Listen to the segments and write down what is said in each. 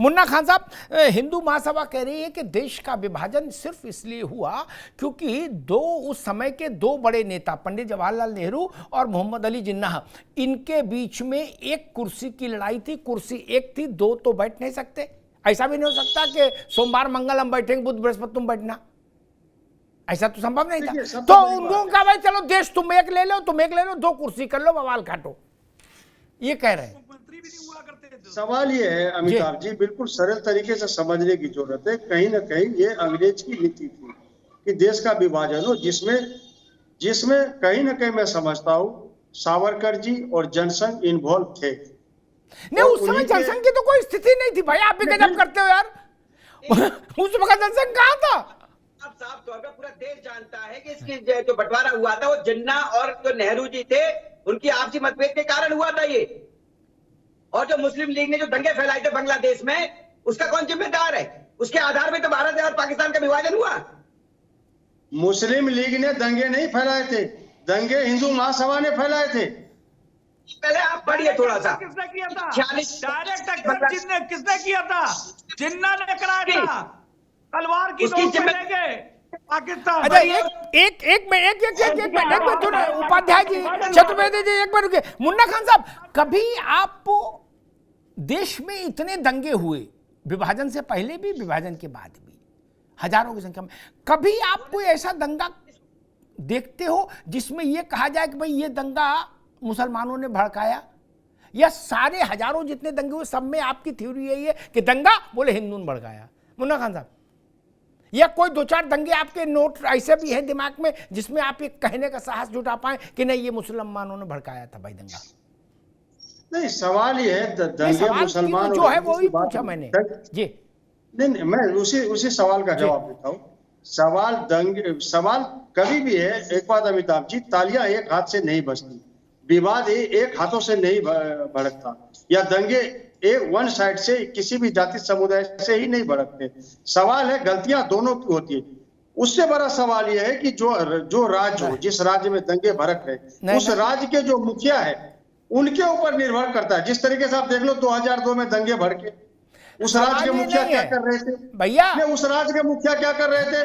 मुन्ना खान साहब, हिंदू महासभा कह रही है कि देश का विभाजन सिर्फ इसलिए हुआ क्योंकि उस समय के दो बड़े नेता पंडित जवाहरलाल नेहरू और मोहम्मद अली जिन्नाह, इनके बीच में एक कुर्सी की लड़ाई थी। कुर्सी एक थी, दो तो बैठ नहीं सकते। ऐसा भी नहीं हो सकता कि सोमवार मंगल हम बैठेंगे, बुध बृहस्पति तुम बैठना, ऐसा तो संभव नहीं था। तो उनको कहा भाई चलो देश तुम एक ले लो, तुम एक ले लो, दो कुर्सी कर लो, बवाल काटो, ये कह रहे हैं। सवाल ये है अमिताभ जी, बिल्कुल सरल तरीके से समझने की जरूरत है। कहीं ना कहीं ये अंग्रेज की नीति थी कि देश का विभाजन हो, जिसमें कहीं ना कहीं मैं समझता हूँ सावरकर जी और जनसंघ इन्वॉल्व थे। नहीं, उस समय जनसंघ की तो कोई स्थिति नहीं थी भाई, आप भी गजब करते हो यार। उस वक्त जनसंघ कहाँ था? साफ तौर पर पूरा देश जानता है कि इसकी जो बंटवारा हुआ था वो जिन्ना और जो नेहरू जी थे उनकी आपसी मतभेद के कारण हुआ था ये। और जो मुस्लिम लीग ने जो दंगे फैलाए थे बांग्लादेश में, उसका कौन जिम्मेदार है? उसके आधार में तो भारत और पाकिस्तान का विभाजन हुआ। मुस्लिम लीग ने दंगे नहीं फैलाए थे, दंगे हिंदू महासभा ने फैलाए थे। पहले आप पढ़िए थोड़ा सा। किसने किया था? डायरेक्ट किसने किया था? जिन्ना ने कराया था। तलवार की नोक पे ले गए पाकिस्तान। अच्छा, एक मिनट थोड़ा, उपाध्याय जी, चतुर्वेदी जी, एक बार रुके। मुन्ना खान साहब, कभी आप देश में इतने दंगे हुए, विभाजन से पहले भी विभाजन के बाद भी हजारों की संख्या में, कभी आप कोई ऐसा दंगा देखते हो जिसमें यह कहा जाए कि भाई ये दंगा मुसलमानों ने भड़काया? या सारे हजारों जितने दंगे हुए सब में आपकी थ्योरी यही है कि दंगा बोले हिंदू ने भड़काया? मुन्ना खान साहब, या कोई दो चार दंगे आपके नोट ऐसे भी हैं दिमाग में जिसमें आप ये कहने का साहस जुटा पाए कि नहीं ये मुसलमानों ने भड़काया था भाई दंगा? नहीं, सवाल ये है दंगे मुसलमान जो है वो ही पूछा मैंने जी। नहीं, मैं उसी सवाल का जवाब देता हूँ। सवाल कभी भी है, एक बात अमिताभ जी, तालियां एक हाथ से नहीं बजती, विवाद एक हाथों से नहीं भड़कता, या दंगे एक वन साइड से किसी भी जाति समुदाय से ही नहीं भड़कते। सवाल है गलतियां दोनों की होती है। उससे बड़ा सवाल यह है कि जो राज्य हो, जिस राज्य में दंगे भड़क रहे, उस राज्य के जो मुखिया है उनके ऊपर निर्भर करता है। जिस तरीके से आप देख लो 2002 में दंगे भड़के, उस राज्य के मुखिया क्या कर रहे थे भैया? उस राज्य के मुखिया क्या कर रहे थे?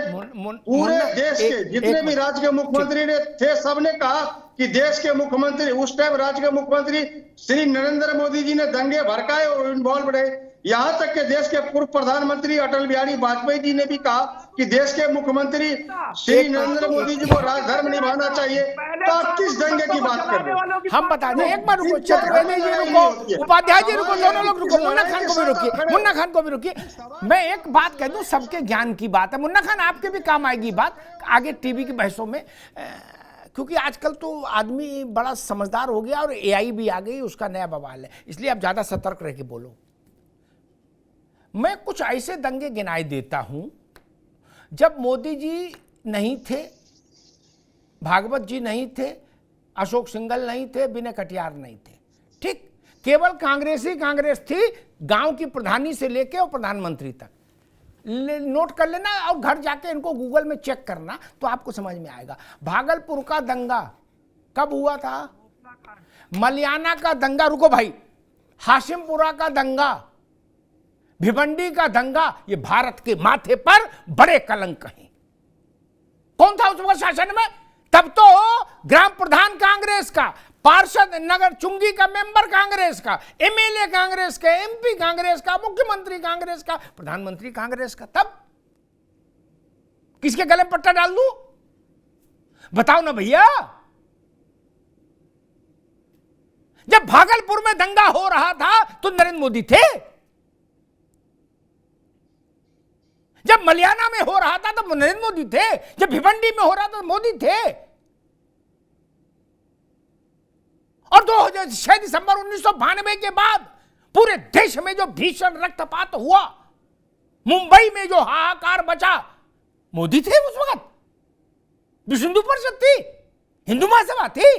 पूरे देश के जितने भी राज्य के मुख्यमंत्री थे, सबने कहा कि देश के मुख्यमंत्री, उस टाइम राज्य के मुख्यमंत्री श्री नरेंद्र मोदी जी ने दंगे भड़काए और इन्वॉल्व रहे। यहां तक कि देश के पूर्व प्रधानमंत्री अटल बिहारी वाजपेयी जी ने भी कहा कि देश के मुख्यमंत्री श्री नरेंद्र मोदी जी को राजधर्म निभाना चाहिए। तो आप किस दंगे की बात कर रहे हैं? हम बता दें, एक बार रुको, चतुर्वेदी जी रुको, उपाध्याय जी रुको, दोनों लोग रुको, मुन्ना खान को भी रुकिए, मुन्ना खान को भी रुकिए। मैं एक बात कह दूं, सबके ज्ञान की बात है, मुन्ना खान आपके भी काम आएगी बात आगे टीवी की बहसों में, क्योंकि आजकल तो आदमी बड़ा समझदार हो गया और एआई भी आ गई, उसका नया बवाल है, इसलिए आप ज्यादा सतर्क रह के बोलो। मैं कुछ ऐसे दंगे गिनाए देता हूं जब मोदी जी नहीं थे, भागवत जी नहीं थे, अशोक सिंघल नहीं थे, विनय कटियार नहीं थे, ठीक, केवल कांग्रेस थी, गांव की प्रधानी से लेके और प्रधानमंत्री तक। नोट कर लेना और घर जाके इनको गूगल में चेक करना तो आपको समझ में आएगा। भागलपुर का दंगा कब हुआ था? मलियाना का दंगा, रुको भाई, हाशिमपुरा का दंगा, भिवंडी का दंगा, ये भारत के माथे पर बड़े कलंक हैं। कौन था उस वक्त शासन में? तब तो ग्राम प्रधान कांग्रेस का, पार्षद नगर चुंगी का मेंबर कांग्रेस का, एमएलए कांग्रेस का, एमपी कांग्रेस का, मुख्यमंत्री कांग्रेस का, प्रधानमंत्री कांग्रेस का। तब किसके गले में पट्टा डाल दूं? बताओ ना भैया। जब भागलपुर में दंगा हो रहा था तो नरेंद्र मोदी थे, जब मलियाना में हो रहा था तो नरेंद्र मोदी थे, जब भिवंडी में हो रहा था तो मोदी थे। और 6 दिसंबर 1992 के बाद पूरे देश में जो भीषण रक्तपात हुआ, मुंबई में जो हाहाकार बचा, मोदी थे उस वक्त। विश्व हिंदू परिषद थी, हिंदू महासभा थी,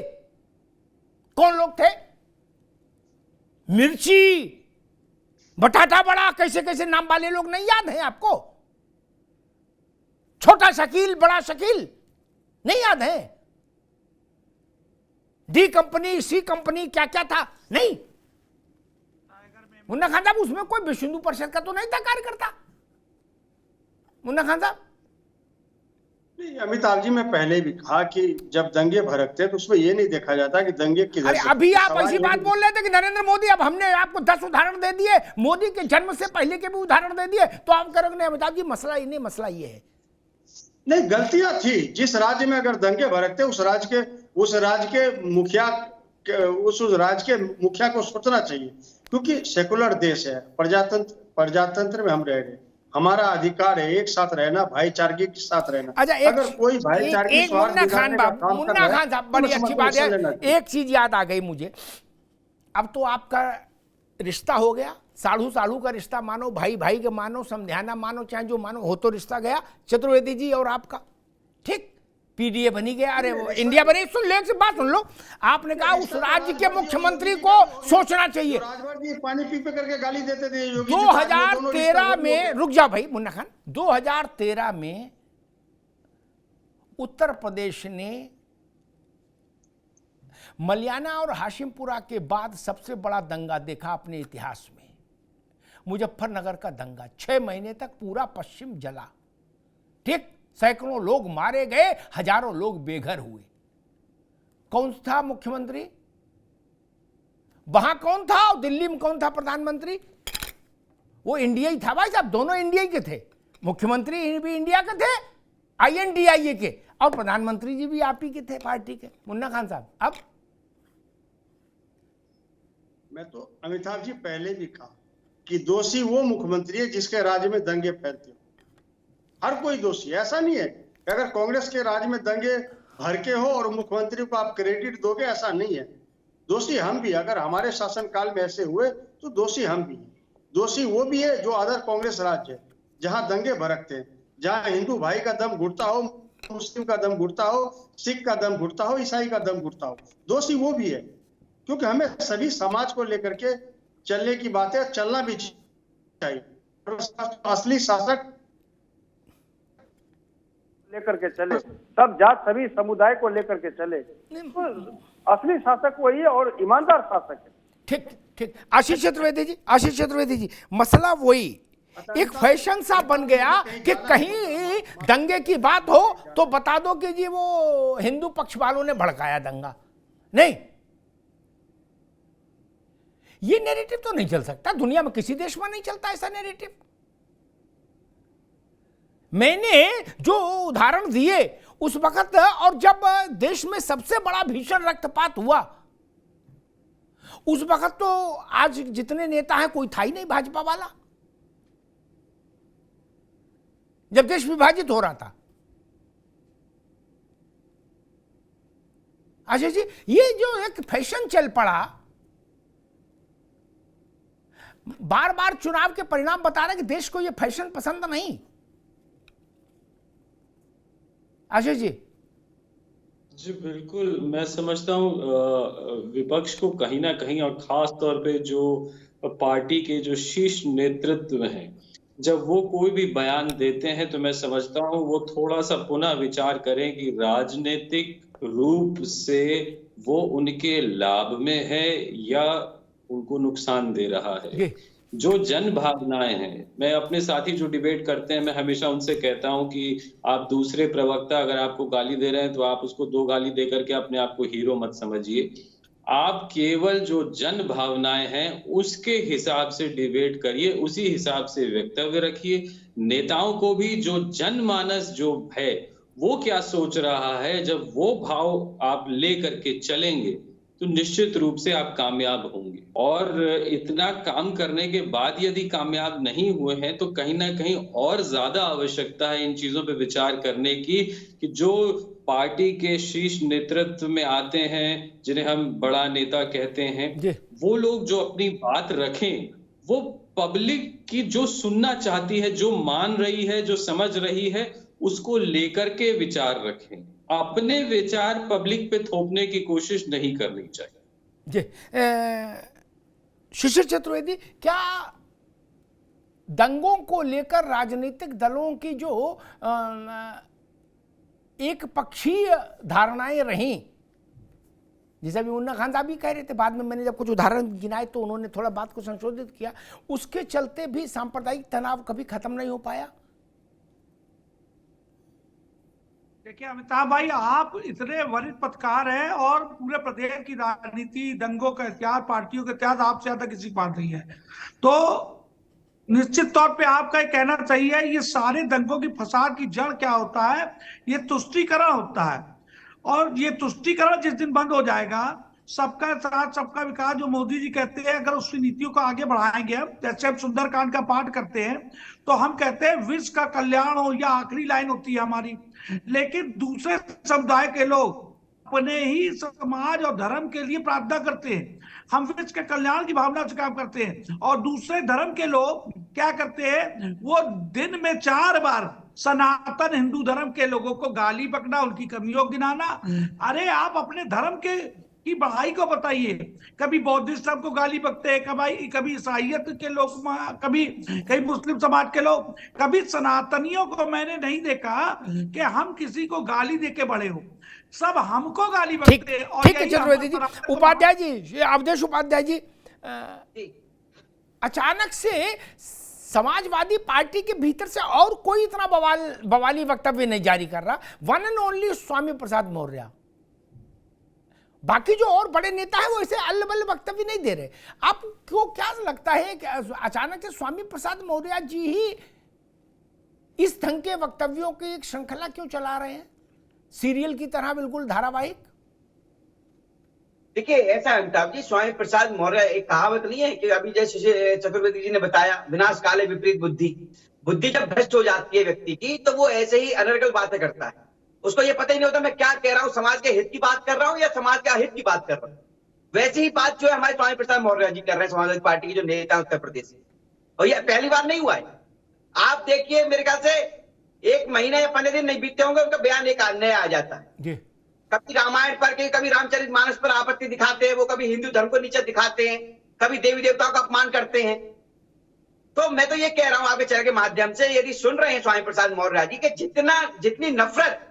कौन लोग थे? मिर्ची, बटाटा बड़ा, कैसे कैसे नाम वाले लोग नहीं याद है आपको? छोटा शकील, बड़ा शकील नहीं याद है? डी कंपनी, सी कंपनी, क्या क्या था नहीं? मुन्ना खान साहब उसमें कोई विश्व हिंदू परिषद का तो नहीं था कार्यकर्ता मुन्ना खान साहब। अमिताभ जी, मैं पहले भी कहा कि जब दंगे भड़कते तो उसमें ये नहीं देखा जाता कि दंगे किधर अरे से। अभी आप सवाल ऐसी ये बात नहीं- बोल रहे थे कि नरेंद्र मोदी, अब हमने आपको 10 उदाहरण दे दिए, मोदी के जन्म से पहले के भी उदाहरण दे दिए, तो आप करोगे नहीं अमिताभ जी मसला ये नहीं, मसला ये है। नहीं, गलतियां थी। जिस राज्य में अगर दंगे भड़कते उस राज्य के मुखिया को सोचना चाहिए, क्योंकि सेकुलर देश है, प्रजातंत्र में हम रह रहे, हमारा अधिकार है एक साथ रहना, भाईचारगी के साथ रहना। अच्छा, अगर कोई भाईचारगी एक स्वार्थ मुन्ना खान बिगाड़ने का बाब, काम कर मुन्ना रहा है, खान साहब तो बड़ी उसमें अच्छी कोई बात समझ लेना है। चाहिए। एक चीज याद आ गई मुझे, अब तो आपका रिश्ता हो गया, साढ़ू साढ़ू का रिश्ता मानो, भाई भाई के मानो, समझाना मानो, चाहे जो मानो, हो तो रिश्ता गया चतुर्वेदी जी और आपका, ठीक, पीडीए बनी गया, अरे वो इंडिया बनी। सुन लो, एक से बात सुन लो, आपने कहा उस राज्य के मुख्यमंत्री को सोचना चाहिए। राजभर जी पानी पी करके गाली देते थे योगी जी को, आज में दोनों 2013 रिश्ते में, रुक जाओ भाई मुन्ना खान, 2013 में उत्तर प्रदेश ने मलियाना और हाशिमपुरा के बाद सबसे बड़ा दंगा देखा अपने इतिहास में, मुजफ्फरनगर का दंगा। 6 महीने तक पूरा पश्चिम जला, ठीक, सैकड़ों लोग मारे गए, हजारों लोग बेघर हुए। कौन था मुख्यमंत्री वहां, कौन था, और दिल्ली में कौन था प्रधानमंत्री? वो इंडिया ही था भाई साहब, दोनों इंडिया के थे, मुख्यमंत्री भी इंडिया के थे, INDIA के, और प्रधानमंत्री जी भी आप ही के थे, पार्टी के। मुन्ना खान साहब, अब मैं तो अमिताभ जी पहले भी कहा कि दोषी वो मुख्यमंत्री है जिसके राज्य में दंगे फैलते हो। हर कोई दोषी, ऐसा नहीं है कि अगर कांग्रेस के राज्य में दंगे भड़के हो और मुख्यमंत्री को आप क्रेडिट दोगे, ऐसा नहीं है। दोषी हम भी, अगर हमारे शासनकाल में ऐसे हुए तो दोषी हम भी हैं। दोषी वो भी है जो अदर कांग्रेस राज्य है जहां दंगे भड़कते हैं, जहां हिंदू भाई का दम घुटता हो, मुस्लिम का दम घुटता हो, सिख का दम घुटता हो, ईसाई का दम घुटता हो, दोषी वो भी है। क्योंकि हमें सभी समाज को लेकर के चलने की बात है, चलना भी चाहिए। असली शासक लेकर के चले, सब जात सभी समुदाय को लेकर के चले, तो असली शासक वही है और ईमानदार शासक है। ठीक ठीक, आशीष चतुर्वेदी जी, मसला वही एक फैशन सा बन गया कि कहीं दंगे की बात हो तो बता दो कि जी वो हिंदू पक्ष वालों ने भड़काया दंगा। नहीं, ये नैरेटिव तो नहीं चल सकता, दुनिया में किसी देश में नहीं चलता ऐसा नैरेटिव। मैंने जो उदाहरण दिए उस वक्त, और जब देश में सबसे बड़ा भीषण रक्तपात हुआ उस वक्त, तो आज जितने नेता हैं कोई था ही नहीं भाजपा वाला, जब देश विभाजित हो रहा था। अच्छा जी, ये जो एक फैशन चल पड़ा, बार बार चुनाव के परिणाम बता रहे कि देश को ये फैशन पसंद नहीं। आशीष जी जी बिल्कुल, मैं समझता हूँ विपक्ष को कहीं ना कहीं, और खास तौर पे जो पार्टी के जो शीर्ष नेतृत्व हैं, जब वो कोई भी बयान देते हैं तो मैं समझता हूँ वो थोड़ा सा पुनः विचार करें कि राजनीतिक रूप से वो उनके लाभ में है या उनको नुकसान दे रहा है। जो जन भावनाएं हैं, मैं अपने साथी जो डिबेट करते हैं, मैं हमेशा उनसे कहता हूं कि आप दूसरे प्रवक्ता अगर आपको गाली दे रहे हैं तो आप उसको 2 गाली दे करके अपने आप को हीरो मत समझिए। आप केवल जो जन भावनाएं हैं उसके हिसाब से डिबेट करिए, उसी हिसाब से वक्तव्य रखिए। नेताओं को भी जो जनमानस जो है वो क्या सोच रहा है, जब वो भाव आप ले करके चलेंगे तो निश्चित रूप से आप कामयाब होंगे। और इतना काम करने के बाद यदि कामयाब नहीं हुए हैं तो कहीं ना कहीं और ज्यादा आवश्यकता है इन चीजों पे विचार करने की, कि जो पार्टी के शीर्ष नेतृत्व में आते हैं, जिन्हें हम बड़ा नेता कहते हैं, वो लोग जो अपनी बात रखें वो पब्लिक की जो सुनना चाहती है, जो मान रही है, जो समझ रही है, उसको लेकर के विचार रखें। अपने विचार पब्लिक पे थोपने की कोशिश नहीं करनी चाहिए। जी, शिशिर चतुर्वेदी, क्या दंगों को लेकर राजनीतिक दलों की जो एक पक्षीय धारणाएं रहीं, जैसे अभी मुन्ना खान साहब भी कह रहे थे, बाद में मैंने जब कुछ उदाहरण गिनाए तो उन्होंने थोड़ा बात को संशोधित किया, उसके चलते भी सांप्रदायिक तनाव कभी खत्म नहीं हो पाया। देखिए अमिताभ भाई, आप इतने वरिष्ठ पत्रकार हैं और पूरे प्रदेश की राजनीति, दंगों का इतिहास, पार्टियों का इतिहास आपसे ज्यादा किसी के पास नहीं है, तो निश्चित तौर पे आपका ये कहना चाहिए ये सारे दंगों की फसाद की जड़ क्या होता है, ये तुष्टीकरण होता है। और ये तुष्टीकरण जिस दिन बंद हो जाएगा, सबका साथ सबका विकास जो मोदी जी कहते हैं, अगर उसकी नीतियों को आगे बढ़ाएंगे, जैसे हम सुंदरकांड का पाठ करते हैं तो हम कहते हैं विश्व का कल्याण हो, या आखिरी लाइन होती है हमारी। लेकिन दूसरे समुदाय के लोग अपने ही समाज और धर्म के लिए प्रार्थना करते हैं, हम विश्व के कल्याण की भावना से काम करते हैं, और दूसरे धर्म के लोग क्या करते हैं, वो दिन में 4 बार सनातन हिंदू धर्म के लोगों को गाली बकना, उनकी कमियों गिनाना। अरे आप अपने धर्म के की बढ़ाई को बताइए। कभी बौद्धिस्ट धर्म को गाली बकते हैं, कभी ईसाइयत के लोग, कभी मुस्लिम समाज के लोग, कभी सनातनियों को मैंने नहीं देखा कि हम किसी को गाली देके बड़े हो, सब हमको गाली बकते हैं। ठीक है चतुर्वेदी जी, उपाध्याय जी, अवधेश उपाध्याय जी, अचानक से समाजवादी पार्टी के भीतर से और कोई इतना बवाली वक्तव्य नहीं जारी कर रहा, one and only Swami Prasad Maurya. बाकी जो और बड़े नेता है वो ऐसे अल्ल-बल्ल वक्तव्य नहीं दे रहे। आपको क्या लगता है कि अचानक से स्वामी प्रसाद मौर्य जी ही इस ढंग के वक्तव्यों की एक श्रृंखला क्यों चला रहे हैं, सीरियल की तरह बिल्कुल धारावाहिक? देखिए ऐसा अमिताभ जी, स्वामी प्रसाद मौर्य, एक कहावत नहीं है कि अभी जैसे चतुर्वेदी जी ने बताया, विनाश काले विपरीत बुद्धि। बुद्धि जब भ्रष्ट हो जाती है व्यक्ति की, तो वो ऐसे ही अनर्गल बातें करता है, उसको ये पता ही नहीं होता मैं क्या कह रहा हूँ, समाज के हित की बात कर रहा हूँ या समाज के अहित की बात कर रहा हूँ। वैसे ही बात जो है हमारे स्वामी प्रसाद मौर्य जी कर रहे हैं, समाजवादी पार्टी के जो नेता उत्तर प्रदेश से, और ये पहली बार नहीं हुआ है। आप देखिए, मेरे ख्याल से 1 महीना या 15 दिन नहीं बीतते होंगे, उनका बयान एक नया आ जाता है। कभी रामायण पर के, कभी रामचरितमानस पर आपत्ति दिखाते हैं, वो कभी हिंदू धर्म को नीचे दिखाते हैं, कभी देवी देवताओं का अपमान करते हैं। तो मैं तो ये कह रहा हूं आपके चैनल के माध्यम से, यदि सुन रहे हैं स्वामी प्रसाद मौर्य जी, कि जितनी नफरत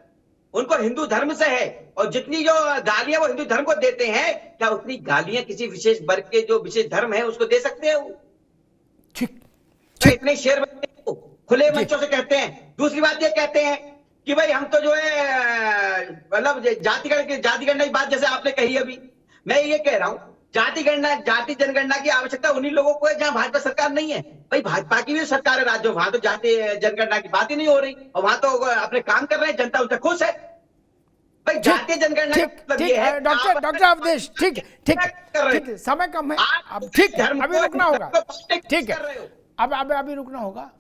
उनको हिंदू धर्म से है और जितनी जो गालियां वो हिंदू धर्म को देते हैं, क्या उतनी गालियां किसी विशेष वर्ग के जो विशेष धर्म है उसको दे सकते हैं वो? इतने शेर खुले मंचों से कहते हैं। दूसरी बात ये कहते हैं कि भाई हम तो जो है मतलब जातिगणना की बात जैसे आपने कही अभी, मैं ये कह रहा हूं जाति जनगणना की आवश्यकता उन्हीं लोगों को है जहां भाजपा सरकार नहीं है। भाई भाजपा की भी सरकार है राज्यों, वहां तो जाति जनगणना की बात ही नहीं हो रही, और वहां तो अपने काम कर रहे हैं, जनता उनसे खुश है। भाई जातीय जनगणना का मतलब ये है। डॉक्टर अवधेश, ठीक, समय कम है, अब ठीक है, अभी रुकना होगा, ठीक है, अब अभी रुकना होगा।